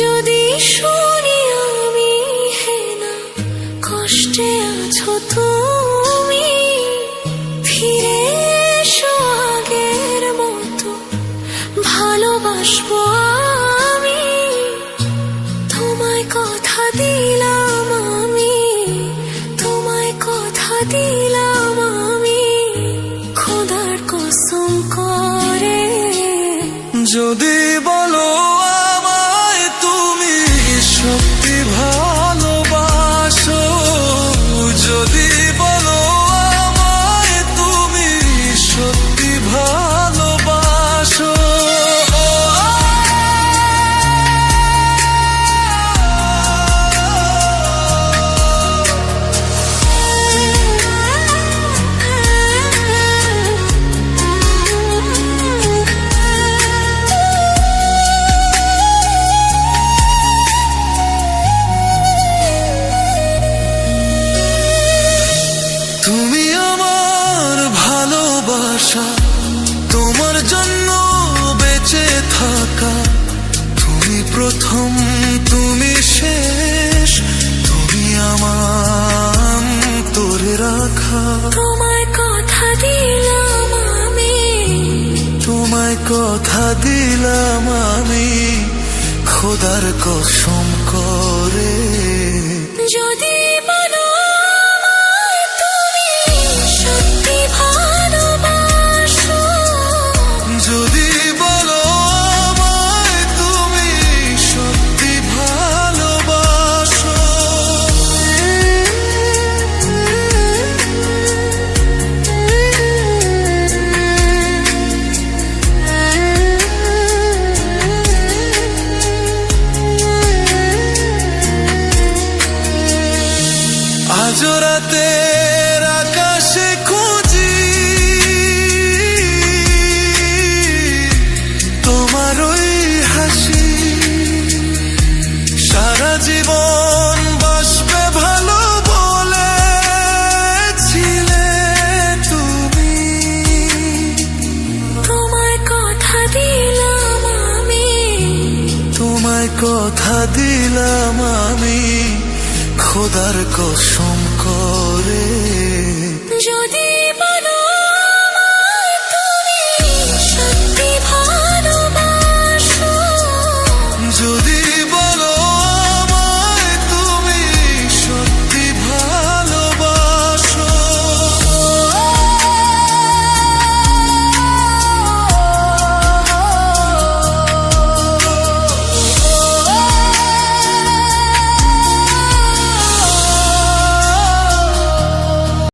যদি শুনি আমি হেনা কষ্টে আছো তুমি, ফিরে এসো আগের মতো ভালোবাসবো আমি। তোমায় কথা দিলাম আমি, তোমায় কথা দিলাম আমি, খোদার কসম করে। যদি বলো আমায় তুমি সত্যি ভালোবাসো, যদি বলো আমায় তুমি সত্যি ভালোবাসো, তুমি আমার ভালোবাসা, তোমার জন্য বেঁচে থাকা, তুমি প্রথম তুমি শেষ, তুমি আমার তোরে রাখা। তোমায় কথা দিলাম আমি, তোমায় কথা দিলাম আমি, খোদার কসম করে। যদি বলো আমায় তুমি সত্যি ভালোবাসো, যদি বলো আমায় তুমি সত্যি ভালোবাসো, আজ রাতের আকাশে খুঁজি তোমার ওই হাসি, সারা জীবন বাসবে ভালো বলেছিলে তুমি। তোমায় কথা দিলাম আমি, তোমায় কথা দিলাম আমি, খোদার কসম করে। যদি